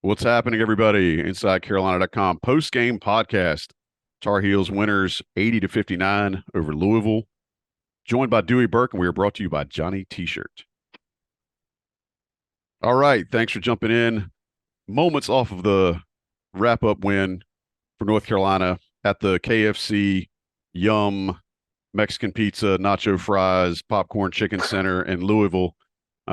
What's happening, everybody? InsideCarolina.com post-game podcast. Tar Heels winners 80-59 over Louisville. Joined by Dewey Burke, and we are brought to you by Johnny T-Shirt. All right, thanks for jumping in. Moments off of the wrap-up win for North Carolina at the KFC Yum Mexican Pizza, Nacho Fries, Popcorn Chicken Center in Louisville.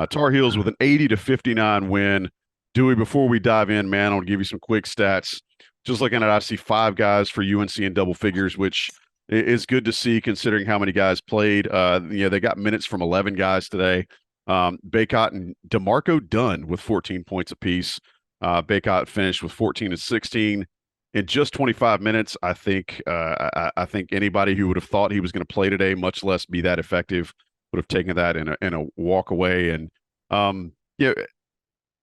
Tar Heels with an 80-59 win. Dewey, before we dive in, man, I'll give you some quick stats. Just looking at, I see 5 guys for UNC in double figures, which is good to see considering how many guys played. They got minutes from 11 guys today. Bacot and DeMarco Dunn with 14 points apiece. Bacot finished with 14 and 16 in just 25 minutes. I think anybody who would have thought he was going to play today, much less be that effective, would have taken that in a walk away. And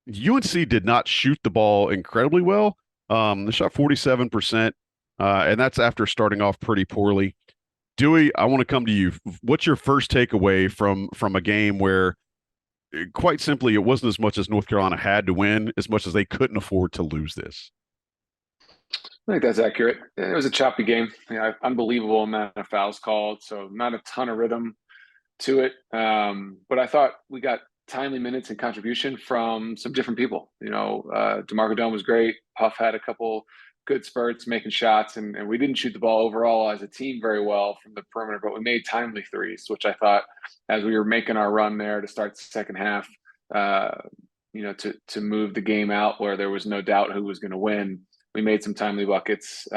UNC did not shoot the ball incredibly well. They shot 47%, and that's after starting off pretty poorly. Dewey, I want to come to you. What's your first takeaway from a game where, quite simply, it wasn't as much as North Carolina had to win, as much as they couldn't afford to lose this? I think that's accurate. It was a choppy game. Unbelievable amount of fouls called, so not a ton of rhythm to it. But I thought we got timely minutes and contribution from some different people. DeMarco Dunn was great. Puff had a couple good spurts making shots, and we didn't shoot the ball overall as a team very well from the perimeter, but we made timely threes, which I thought as we were making our run there to start the second half, to move the game out where there was no doubt who was going to win. We made some timely buckets.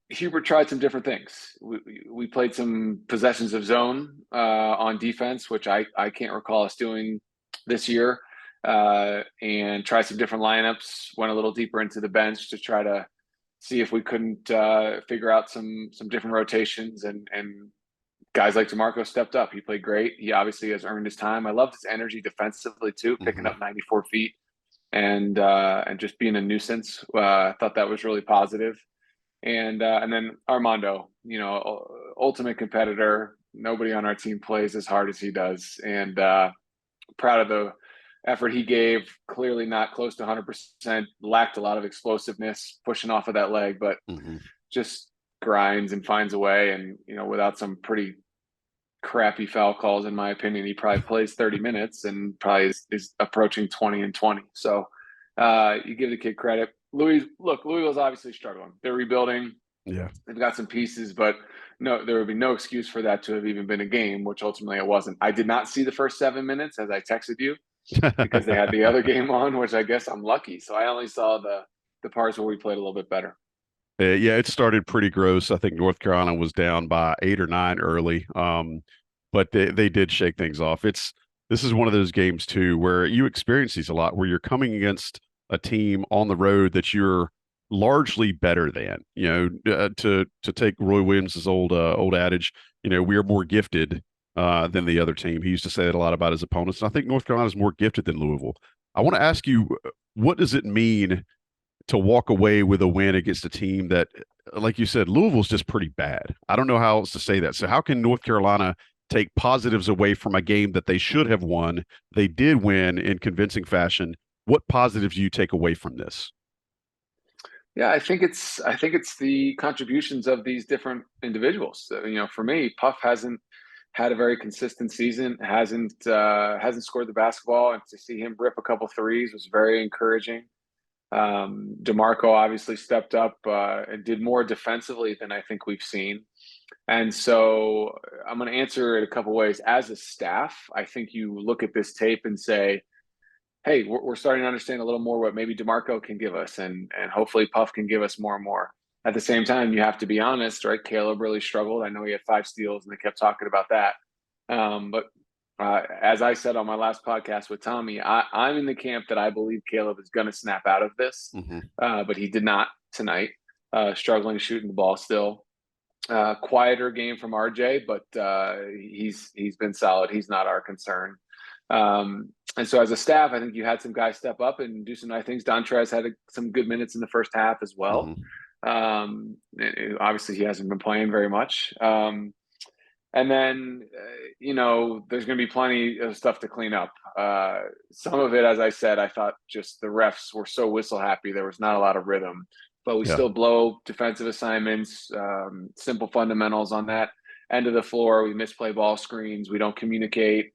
Hubert tried some different things. We played some possessions of zone on defense, which I can't recall us doing this year, and tried some different lineups, went a little deeper into the bench to try to see if we couldn't figure out some different rotations, and guys like DeMarco stepped up. He played great. He obviously has earned his time. I loved his energy defensively too, picking up 94 feet and just being a nuisance. I thought that was really positive. And then Armando, ultimate competitor. Nobody on our team plays as hard as he does, and proud of the effort he gave. Clearly not close to 100%. Lacked a lot of explosiveness pushing off of that leg, but just grinds and finds a way. And without some pretty crappy foul calls, in my opinion, he probably plays 30 minutes and probably is approaching 20 and 20. So you give the kid credit. Louisville's obviously struggling. They're rebuilding. Yeah. They've got some pieces, but no, there would be no excuse for that to have even been a game, which ultimately it wasn't. I did not see the first 7 minutes as I texted you because they had the other game on, which I guess I'm lucky. So I only saw the parts where we played a little bit better. Yeah, it started pretty gross. I think North Carolina was down by 8 or 9 early, but they did shake things off. This is one of those games too where you experience these a lot, where you're coming against a team on the road that you're largely better than. To take Roy Williams' old adage, we are more gifted than the other team. He used to say that a lot about his opponents. And I think North Carolina is more gifted than Louisville. I want to ask you, what does it mean to walk away with a win against a team that, like you said, Louisville's just pretty bad? I don't know how else to say that. So how can North Carolina take positives away from a game that they should have won? They did win in convincing fashion. What positives do you take away from this? Yeah, I think it's the contributions of these different individuals. For me, Puff hasn't had a very consistent season. Hasn't scored the basketball, and to see him rip a couple threes was very encouraging. DeMarco obviously stepped up and did more defensively than I think we've seen. And so I'm going to answer it a couple ways. As a staff, I think you look at this tape and say, hey, we're starting to understand a little more what maybe DeMarco can give us, and hopefully Puff can give us more and more. At the same time, you have to be honest, right? Caleb really struggled. I know he had 5 steals, and they kept talking about that. But as I said on my last podcast with Tommy, I'm in the camp that I believe Caleb is going to snap out of this, but he did not tonight. Struggling shooting the ball still. Quieter game from RJ, but he's been solid. He's not our concern. And so as a staff, I think you had some guys step up and do some nice things. Dontrez had some good minutes in the first half as well. Obviously, he hasn't been playing very much. And then, there's going to be plenty of stuff to clean up. Some of it, as I said, I thought just the refs were so whistle happy. There was not a lot of rhythm, but we Yeah. still blow defensive assignments, simple fundamentals on that end of the floor. We misplay ball screens. We don't communicate.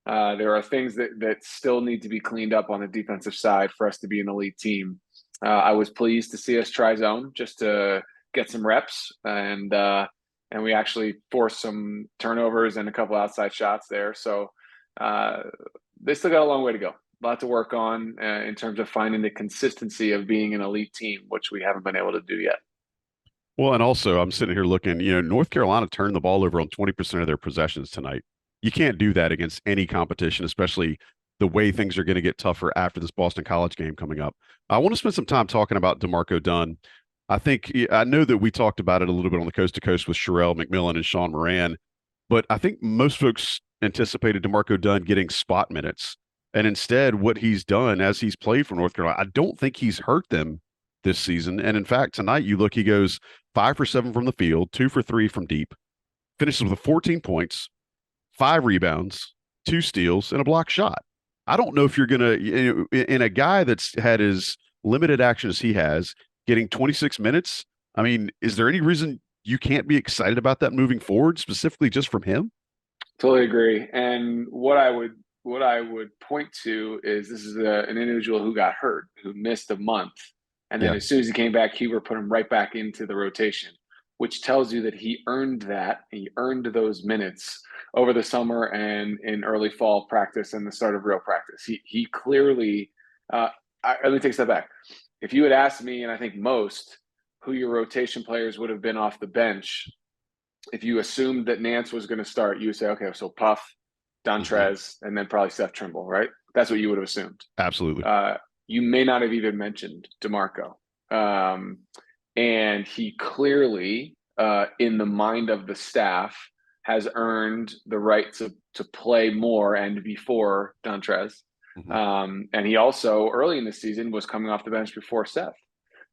There are things that still need to be cleaned up on the defensive side for us to be an elite team. I was pleased to see us try zone just to get some reps, and we actually forced some turnovers and a couple outside shots there. So they still got a long way to go. A lot to work on in terms of finding the consistency of being an elite team, which we haven't been able to do yet. Well, and also I'm sitting here looking, North Carolina turned the ball over on 20% of their possessions tonight. You can't do that against any competition, especially the way things are going to get tougher after this Boston College game coming up. I want to spend some time talking about DeMarco Dunn. I know that we talked about it a little bit on the Coast to Coast with Sherelle McMillan and Sean Moran, but I think most folks anticipated DeMarco Dunn getting spot minutes. And instead, what he's done as he's played for North Carolina, I don't think he's hurt them this season. And in fact, tonight you look, he goes 5 for 7 from the field, 2 for 3 from deep, finishes with 14 points, 5 rebounds, 2 steals, and a block shot. I don't know if you're going to, in a guy that's had as limited action as he has, getting 26 minutes. I mean, is there any reason you can't be excited about that moving forward, specifically just from him? Totally agree. And what I would point to is this is an individual who got hurt, who missed a month. And then Yeah. as soon as he came back, Huber put him right back into the rotation, which tells you that he earned that. He earned those minutes over the summer and in early fall practice and the start of real practice. He clearly, let me take a step back. If you had asked me, and I think most, who your rotation players would have been off the bench, if you assumed that Nance was going to start, you would say, okay, so Puff, Dontrez, and then probably Seth Trimble, right? That's what you would have assumed. Absolutely. You may not have even mentioned DeMarco. And he clearly, in the mind of the staff, has earned the right to play more and before Dontrez. And he also, early in the season, was coming off the bench before Seth.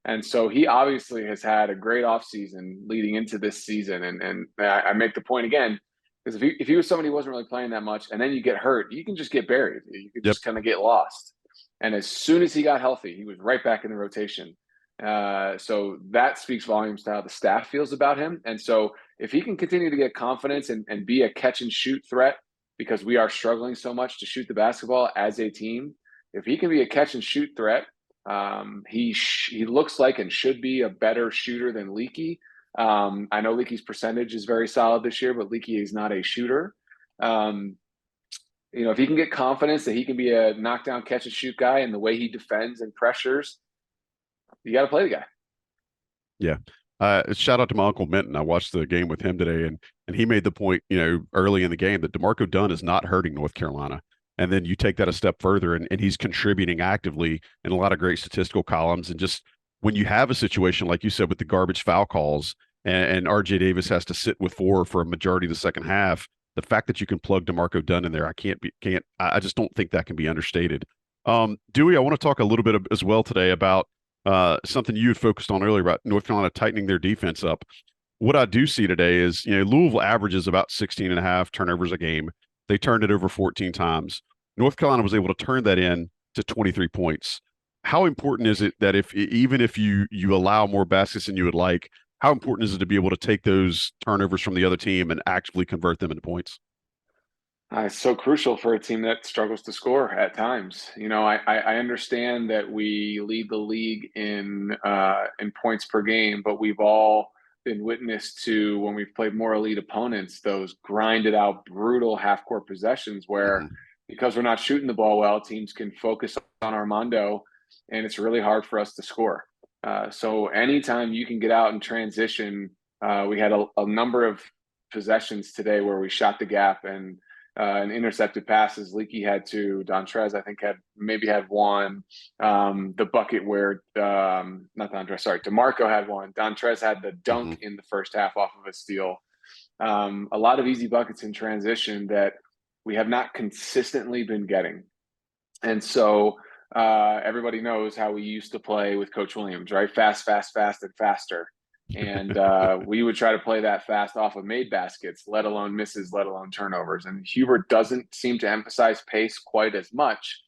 And so he obviously has had a great offseason leading into this season. And I make the point again, because if he was somebody who wasn't really playing that much and then you get hurt, you can just get buried. You could just kind of get lost. And as soon as he got healthy, he was right back in the rotation. So that speaks volumes to how the staff feels about him. And so if he can continue to get confidence and be a catch and shoot threat, because we are struggling so much to shoot the basketball as a team, if he can be a catch and shoot threat, he looks like and should be a better shooter than Leaky. I know Leaky's percentage is very solid this year, but Leaky is not a shooter. If he can get confidence that he can be a knockdown catch and shoot guy and the way he defends and pressures, you got to play the guy. Yeah. Shout out to my Uncle Minton. I watched the game with him today, and he made the point, early in the game that DeMarco Dunn is not hurting North Carolina. And then you take that a step further, and he's contributing actively in a lot of great statistical columns. And just when you have a situation, like you said, with the garbage foul calls and RJ Davis has to sit with 4 for a majority of the second half, the fact that you can plug DeMarco Dunn in there, I just don't think that can be understated. Dewey, I want to talk a little bit as well today about something you had focused on earlier about North Carolina tightening their defense up. What I do see today is, Louisville averages about 16 and a half turnovers a game. They turned it over 14 times. North Carolina was able to turn that in to 23 points. How important is it that even if you allow more baskets than you would like, how important is it to be able to take those turnovers from the other team and actively convert them into points? It's so crucial for a team that struggles to score at times. I understand that we lead the league in points per game, but we've all been witness to, when we've played more elite opponents, those grinded out, brutal half-court possessions where, because we're not shooting the ball well, teams can focus on Armando, and it's really hard for us to score. So anytime you can get out and transition, we had a number of possessions today where we shot the gap and intercepted passes. Leaky had 2. Dontrez, I think, had 1. The bucket where not Dontrez, sorry, DeMarco had 1. Dontrez had the dunk in the first half off of a steal. A lot of easy buckets in transition that we have not consistently been getting. And so everybody knows how we used to play with Coach Williams, right? Fast, fast, fast, and faster. And we would try to play that fast off of made baskets, let alone misses, let alone turnovers. And Hubert doesn't seem to emphasize pace quite as much,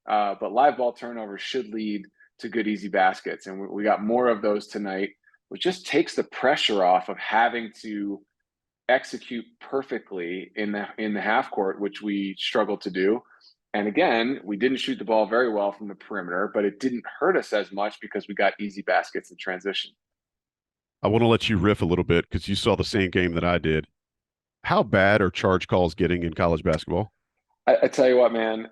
but live ball turnovers should lead to good, easy baskets. And we got more of those tonight, which just takes the pressure off of having to execute perfectly in the half court, which we struggled to do. And again, we didn't shoot the ball very well from the perimeter, but it didn't hurt us as much because we got easy baskets in transition. I want to let you riff a little bit because you saw the same game that I did. How bad are charge calls getting in college basketball? I tell you what, man,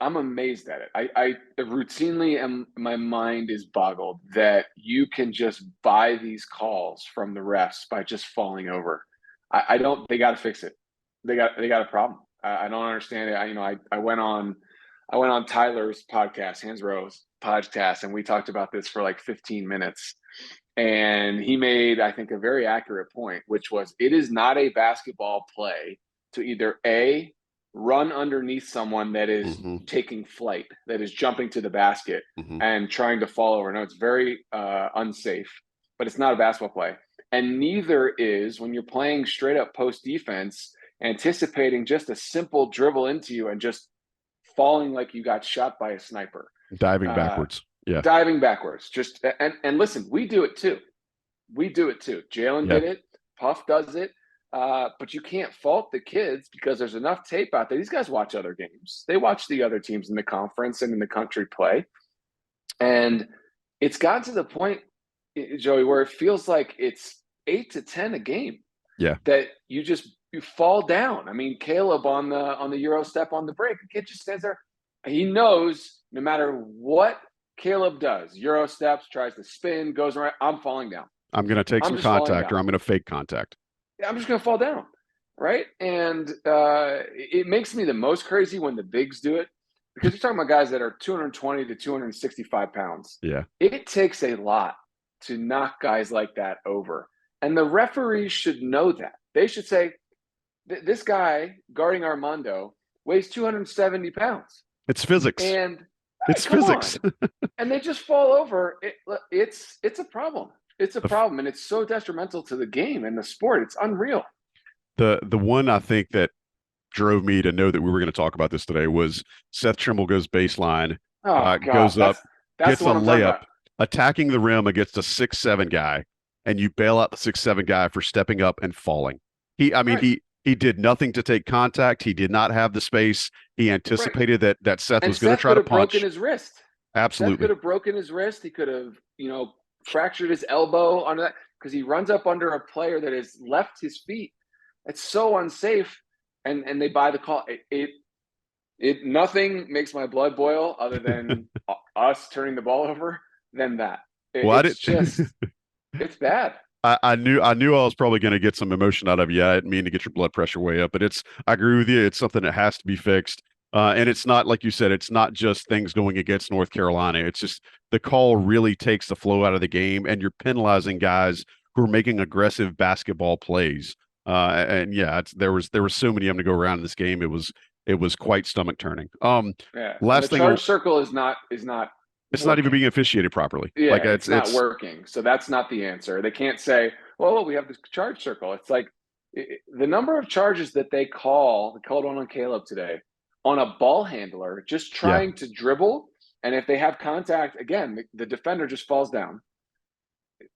I'm amazed at it. I routinely am, my mind is boggled that you can just buy these calls from the refs by just falling over. I don't, they got to fix it. They got a problem. I don't understand it. I went on Tyler's podcast, Hans Rose podcast, and we talked about this for like 15 minutes. And he made, I think, a very accurate point, which was it is not a basketball play to either A, run underneath someone that is taking flight, that is jumping to the basket and trying to fall over. No, it's very unsafe, but it's not a basketball play. And neither is when you're playing straight up post defense, anticipating just a simple dribble into you and just falling like you got shot by a sniper. Diving backwards. Yeah. Diving backwards. Just and listen, we do it too. Jalen did it. Puff does it. But you can't fault the kids because there's enough tape out there. These guys watch other games. They watch the other teams in the conference and in the country play. And it's gotten to the point, Joey, where it feels like it's 8 to 10 a game. Yeah. That you fall down. I mean, Caleb on the Euro step on the break, the kid just stands there. He knows no matter what Caleb does, Euro steps, tries to spin, goes around, I'm falling down. I'm going to take some contact or I'm going to fake contact. I'm just going to fall down, right? And it makes me the most crazy when the bigs do it because you're talking about guys that are 220 to 265 pounds. Yeah. It takes a lot to knock guys like that over. And the referees should know that. They should say, this guy guarding Armando weighs 270 pounds. It's physics. And it's physics. And they just fall over. It's a problem. It's a problem, and it's so detrimental to the game and the sport. It's unreal. The one I think that drove me to know that we were going to talk about this today was Seth Trimble goes baseline, goes up, gets a layup, attacking the rim against a 6'7" guy, and you bail out the 6'7" guy for stepping up and falling. He did nothing to take contact. He did not have the space. He anticipated that Seth was going to try to punch. Broken his wrist. Absolutely. Seth could have broken his wrist. He could have, fractured his elbow on that because he runs up under a player that has left his feet. It's so unsafe, and they buy the call. It nothing makes my blood boil other than us turning the ball over than that. It's bad. I knew I was probably going to get some emotion out of you. I didn't mean to get your blood pressure way up, but I agree with you. It's something that has to be fixed. And it's not, like you said, it's not just things going against North Carolina. It's just the call really takes the flow out of the game, and you're penalizing guys who are making aggressive basketball plays. There was so many of them to go around in this game. It was quite stomach turning. Last thing, charge circle is not. It's working. Not even being officiated properly. Yeah, it's not working. So that's not the answer. They can't say, "Well, we have this charge circle." It's like the number of charges that they called one on Caleb today on a ball handler just trying to dribble, and if they have contact, again, the defender just falls down.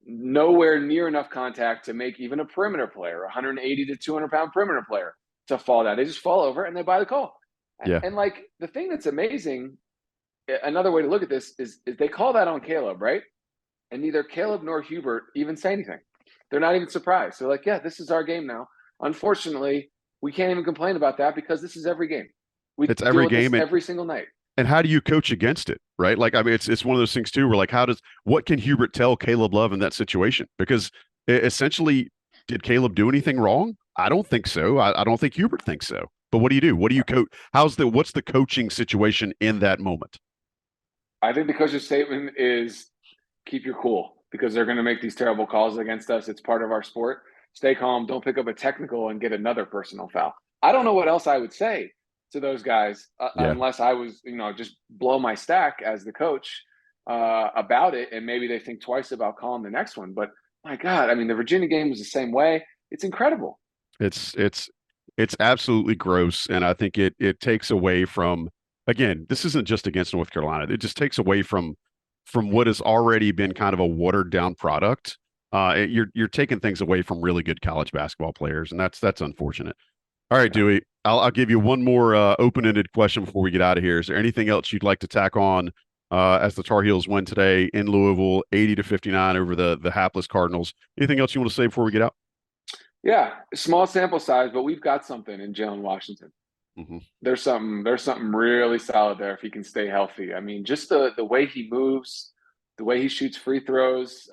Nowhere near enough contact to make even a perimeter player, 180 to 200-pound perimeter player, to fall down. They just fall over and they buy the call. Yeah. And like the thing that's amazing, another way to look at this is they call that on Caleb, right? And neither Caleb nor Hubert even say anything. They're not even surprised. They're like, yeah, this is our game now. Unfortunately, we can't even complain about that because this is every game. It's every game, every single night. And how do you coach against it, right? Like, I mean, it's one of those things too, where like, what can Hubert tell Caleb Love in that situation? Because essentially, did Caleb do anything wrong? I don't think so. I don't think Hubert thinks so. But what do you do? What do you coach? What's the coaching situation in that moment? I think the coach's statement is keep your cool because they're going to make these terrible calls against us. It's part of our sport. Stay calm. Don't pick up a technical and get another personal foul. I don't know what else I would say to those guys unless I was, just blow my stack as the coach. about it, and maybe they think twice about calling the next one. But my God, I mean, the Virginia game was the same way. It's incredible. It's absolutely gross, and I think it takes away from, again, this isn't just against North Carolina. It just takes away from what has already been kind of a watered down product. You're taking things away from really good college basketball players, and that's unfortunate. All right, Yeah. Dewey, I'll give you one more open-ended question before we get out of here. Is there anything else you'd like to tack on as the Tar Heels win today in Louisville, 80-59 over the hapless Cardinals? Anything else you want to say before we get out? Yeah, small sample size, but we've got something in Jalen Washington. Mm-hmm. There's something really solid there if he can stay healthy. I mean, just the way he moves, the way he shoots free throws,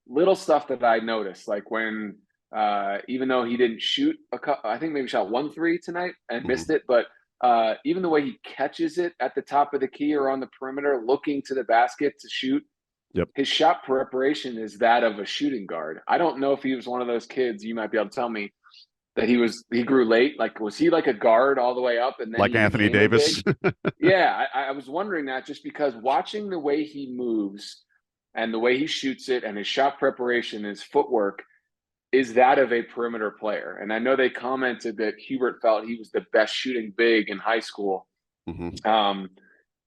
little stuff that I noticed, like when even though he didn't shoot I think maybe shot 1 3 tonight and Mm-hmm. missed it, but even the way he catches it at the top of the key or on the perimeter, looking to the basket to shoot, Yep. his shot preparation is that of a shooting guard. I don't know if he was one of those kids, you might be able to tell me, that he grew late. Like, was he like a guard all the way up and then Like he Anthony became a Davis. big? Yeah, I was wondering that just because watching the way he moves and the way he shoots it and his shot preparation, his footwork is that of a perimeter player. And I know they commented that Hubert felt he was the best shooting big in high school. Mm-hmm.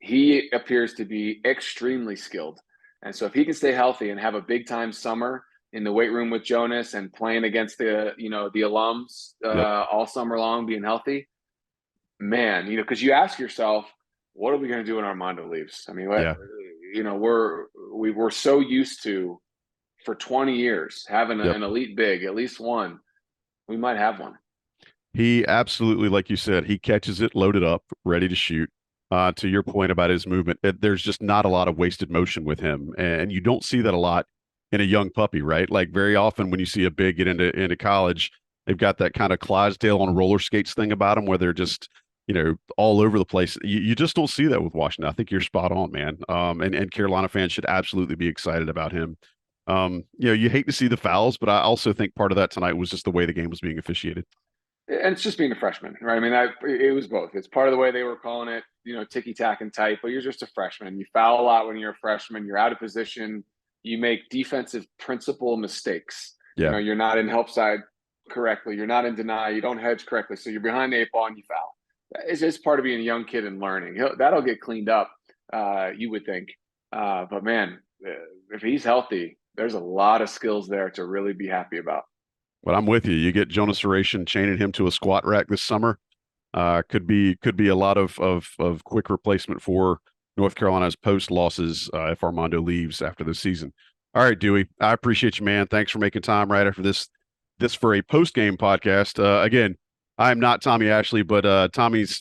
He appears to be extremely skilled. And so if he can stay healthy and have a big time summer in the weight room with Jonas and playing against the alums Yep. all summer long, being healthy, man, because you ask yourself, what are we going to do when Armando leaves? I mean, Yeah. we're so used to for 20 years having Yep. an elite big, at least one. We might have one. He absolutely, like you said, he catches it loaded up, ready to shoot. To your point about his movement, there's just not a lot of wasted motion with him, and you don't see that a lot in a young puppy, right? Like very often when you see a big get into college, they've got that kind of Clydesdale on roller skates thing about them, where they're just all over the place. You just don't see that with Washington. I think you're spot on, man. And Carolina fans should absolutely be excited about him. You hate to see the fouls, but I also think part of that tonight was just the way the game was being officiated. And it's just being a freshman, right? I mean, it was both. It's part of the way they were calling it, ticky tack and tight, but you're just a freshman. You foul a lot when you're a freshman. You're out of position. You make defensive principle mistakes. Yeah. You're not in help side correctly. You're not in deny. You don't hedge correctly. So you're behind the 8 ball and you foul. It's just part of being a young kid and learning. That'll get cleaned up, you would think. But man, if he's healthy, there's a lot of skills there to really be happy about. But I'm with you. You get Jonas Aration chaining him to a squat rack this summer. Could be a lot of quick replacement for North Carolina's post losses if Armando leaves after the season. All right, Dewey, I appreciate you, man. Thanks for making time right after this for a post game podcast. Again, I'm not Tommy Ashley, but Tommy's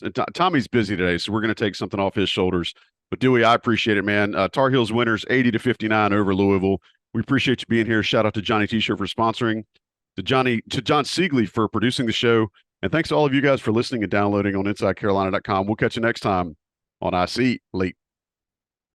busy today, so we're going to take something off his shoulders. But Dewey, I appreciate it, man. Tar Heels winners 80-59 over Louisville. We appreciate you being here. Shout out to Johnny T-shirt for sponsoring. To John Siegley for producing the show. And thanks to all of you guys for listening and downloading on InsideCarolina.com. We'll catch you next time on I See Late.